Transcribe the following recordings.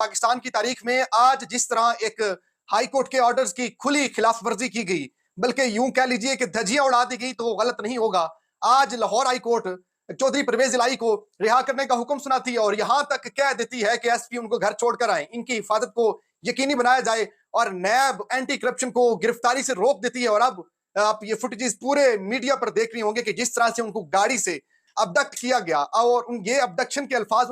पाकिस्तान की तारीख में आज जिस तरह एक हाई कोर्ट के ऑर्डर्स की खुली खिलाफ वर्जी की गई, बल्कि यूं कह लीजिए कि धज्जियां उड़ा दी गई, तो वो गलत नहीं होगा। आज लाहौर हाई कोर्ट चौधरी परवेज इलाही को रिहा करने का हुक्म सुनाती है और यहां तक कह देती है कि एसपी उनको घर छोड़कर आए, इनकी हिफाजत को यकीनी बनाया जाए, और नैब एंटी करप्शन को गिरफ्तारी से रोक देती है। और अब आप ये फुटेजेस पूरे मीडिया पर देख रही होंगे कि जिस तरह से उनको गाड़ी से अबडक्ट किया गया, और ये अबडक्शन के अल्फाज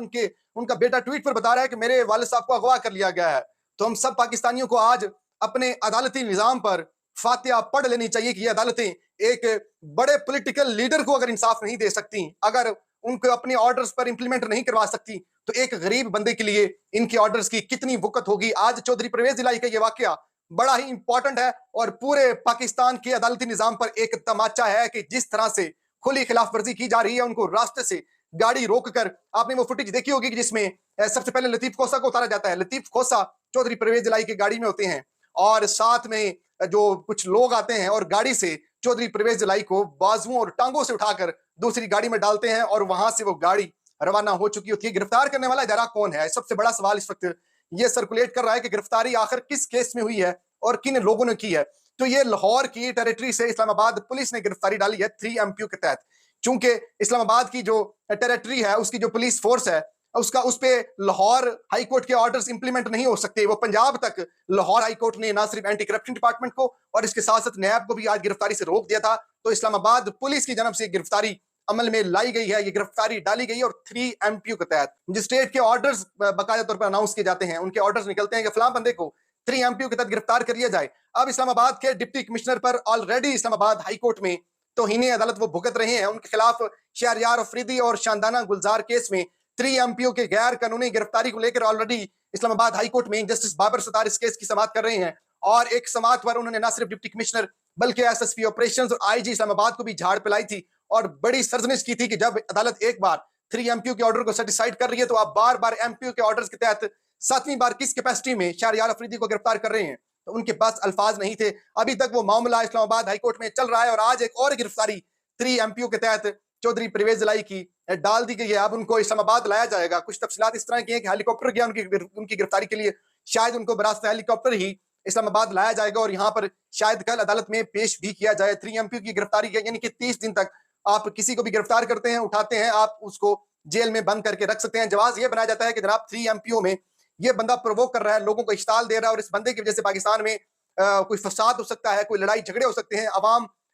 उनका बेटा ट्वीट पर बता रहा है कि मेरे वालिद साहब को अगवा कर लिया गया है। तो हम सब पाकिस्तानियों को आज अपने अदालती निजाम पर फातिहा पढ़ लेनी चाहिए कि ये अदालतें एक बड़े पॉलिटिकल लीडर को अगर इंसाफ नहीं दे सकती, अगर उनको अपने ऑर्डर्स पर इंप्लीमेंट नहीं करवा सकती, तो एक गरीब बंदे के लिए इनके ऑर्डर्स की कितनी वुकत होगी। आज चौधरी परवेज इलाही का ये वाकया बड़ा ही इंपॉर्टेंट है और पूरे पाकिस्तान के अदालती निजाम पर एक तमाचा है कि जिस तरह से खुली खिलाफ वर्जी की जा रही है, उनको रास्ते से गाड़ी रोककर, आपने वो फुटेज देखी होगी कि जिसमें सबसे पहले लतीफ खोसा को उतारा जाता है। लतीफ खोसा चौधरी परवेज इलाही की गाड़ी में होते हैं और साथ में जो कुछ लोग आते हैं और गाड़ी से चौधरी परवेज इलाही को बाजुओं और टांगों से उठाकर दूसरी गाड़ी में डालते हैं और वहां से वो गाड़ी रवाना हो चुकी होती है। गिरफ्तार करने वाला इदारा कौन है? सबसे बड़ा सवाल इस वक्त ये सर्कुलेट कर रहा है कि गिरफ्तारी आखिर किस केस में हुई है और किन लोगों ने की है। तो ये लाहौर की टेरिटरी से इस्लामाबाद पुलिस ने गिरफ्तारी डाली है 3MPU के तहत। चूंकि इस्लामाबाद की जो टेरिटरी है, उसकी जो पुलिस फोर्स है, उसका उस पे लाहौर हाई कोर्ट के ऑर्डर्स इंप्लीमेंट नहीं हो सकते। वो पंजाब तक लाहौर हाई कोर्ट ने ना सिर्फ एंटी करप्शन डिपार्टमेंट को और इसके साथ साथ नैब को भी आज गिरफ्तारी से रोक दिया था। तो इस्लामाबाद पुलिस की जानब से गिरफ्तारी अमल में लाई गई है, ये गिरफ्तारी डाली गई है और 3MPU के तहत मजिस्ट्रेट के ऑर्डर्स बाकायदा तौर पर अनाउंस किए जाते हैं, उनके ऑर्डर्स निकलते हैं कि फलां बंदे को 3MPU के तहत गिरफ्तार कर लिया जाए। अब इस्लामाबाद के डिप्टी कमिश्नर पर ऑलरेडी इस्लामाबाद हाई कोर्ट में तौहीन अदालत वो भुगत रहे हैं। उनके खिलाफ शहरयार अफरीदी और शानदाना गुलजार केस में 3MPU के गैर कानूनी गिरफ्तारी को लेकर ऑलरेडी इस्लामाबाद हाई कोर्ट में जस्टिस बाबर सत्तार इस केस की समाअत कर रहे हैं। और एक समाअत पर उन्होंने न सिर्फ डिप्टी कमिश्नर बल्कि SSP ऑपरेशंस और IG इस्लामाबाद को भी झाड़ पिलाई थी और बड़ी सरजनिश की थी कि जब अदालत एक बार 3MPU के ऑर्डर को सेटिसाइड कर रही है, तो आप बार बार MPU के ऑर्डर्स के तहत सातवीं बार किस कैपेसिटी में शहरयार अफरीदी को गिरफ्तार कर रहे हैं। तो उनके पास अल्फाज नहीं थे। अभी तक वो मामला इस्लामाबाद हाई कोर्ट में चल रहा है और आज एक और गिरफ्तारी 3MPU के तहत चौधरी परवेज इलाही की डाल दी गई है। अब उनको इस्लामाबाद लाया जाएगा। कुछ तफसीलात इस तरह की हैं कि हेलीकॉप्टर गया उनकी गिरफ्तारी के लिए, शायद उनको बरास्ता हेलीकॉप्टर ही इस्लामाबाद लाया जाएगा और यहाँ पर शायद कल अदालत में पेश भी किया जाए। 3MPU की गिरफ्तारी यानी कि 30 दिन तक आप किसी को भी गिरफ्तार करते हैं, उठाते हैं, आप उसको जेल में बंद करके रख सकते हैं। जवाब ये बनाया जाता है कि जनाब 3MPU में ये बंदा प्रोवोक कर रहा है, लोगों को इश्ताल दे रहा है और इस बंदे की वजह से पाकिस्तान में कोई फसाद हो सकता है, कोई लड़ाई झगड़े हो सकते हैं,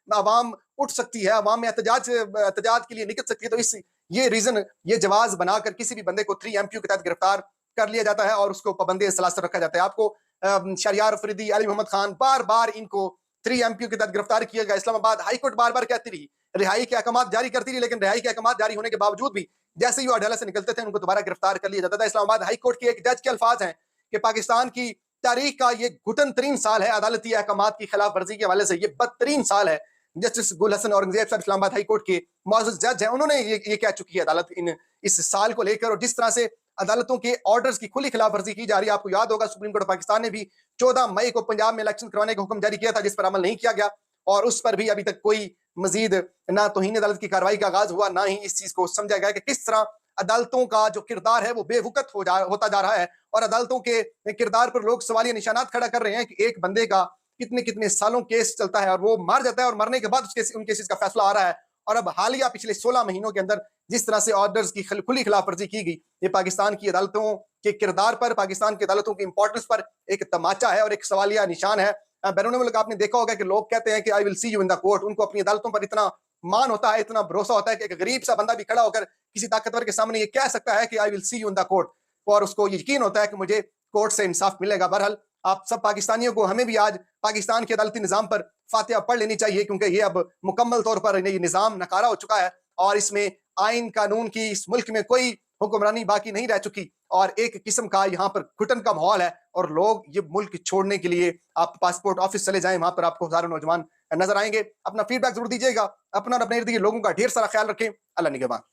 अवाम उठ सकती है, अवाम में एहतजाज के लिए निकल सकती है। तो इस ये रीजन, ये जवाज बनाकर किसी भी बंदे को 3MPU के तहत गिरफ्तार कर लिया जाता है और उसको पाबंदी सलासत रखा जाता है। आपको शहरयार अफरीदी, अली मोहम्मद खान, बार बार इनको 3MPU के तहत गिरफ्तार किया गया। इस्लामाबाद हाई कोर्ट बार बार कहती रही, रिहाई के अहकाम जारी करती रही, लेकिन रिहाई के अहकाम जारी होने के बावजूद भी जैसे ही वो अदालत से निकलते थे, उनको दोबारा गिरफ्तार कर लिया जाता था। इस्लामाबाद हाई कोर्ट के एक जज के अल्फाज हैं कि पाकिस्तान की तारीख का ये घुटन तरीन साल है अदालती अहकाम की खिलाफ वर्जी के हवाले से, ये बदतरीन साल है। जस्टिस गुल हसन औरंगजेब साहब इस्लामाबाद हाई कोर्ट के मौजूद जज हैं, उन्होंने ये कह चुकी है अदालत इस साल को लेकर, और जिस तरह से अदालतों के ऑर्डर्स की खुली खिलाफ वर्जी की जा रही है। आपको याद होगा सुप्रीम कोर्ट ऑफ पाकिस्तान ने भी 14 मई को पंजाब में इलेक्शन करवाने का हुक्म जारी किया था, जिस पर अमल नहीं किया गया और उस पर भी अभी तक कोई मजीद ना तौहीन अदालत की कार्रवाई का आगाज हुआ, ना ही इस चीज को समझा गया कि किस तरह अदालतों का जो किरदार है वो बेवकूफ होता जा रहा है और अदालतों के किरदार पर लोग सवालिया निशानात खड़ा कर रहे हैं कि एक बंदे का कितने कितने सालों केस चलता है और वो मर जाता है और मरने के बाद उन केसेस का फैसला आ रहा है। और अब हालिया पिछले 16 महीनों के अंदर जिस तरह से ऑर्डर्स की खुली खिलाफ वर्जी की गई, ये पाकिस्तान की अदालतों के किरदार पर, पाकिस्तान की अदालतों की इंपॉर्टेंस पर एक तमाचा है और एक सवालिया निशान है। बैरून मुल्क आपने देखा होगा कि लोग कहते हैं कि I will see you in the court, उनको अपनी अदालतों पर इतना मान होता है, इतना भरोसा होता है कि एक गरीब सा बंदा भी खड़ा होकर किसी ताकतवर के सामने ये कह सकता है कि I will see you in the court, और उसको यकीन होता है कि मुझे कोर्ट से इंसाफ मिलेगा। बहरहाल आप सब पाकिस्तानियों को, हमें भी आज पाकिस्तान के अदालती निजाम पर फातिहा पढ़ लेनी चाहिए, क्योंकि ये अब मुकम्मल तौर पर ये निजाम नकारा हो चुका है और इसमें आइन कानून की इस मुल्क में कोई हुक्मरानी बाकी नहीं रह चुकी और एक किस्म का यहाँ पर घुटन का माहौल है और लोग ये मुल्क छोड़ने के लिए, आप पासपोर्ट ऑफिस चले जाएं, वहां पर आपको हजारों नौजवान नजर आएंगे। अपना फीडबैक जरूर दीजिएगा, अपना और अपने इर्द गिर्द लोगों का ढेर सारा ख्याल रखें। अल्लाह निगहबान।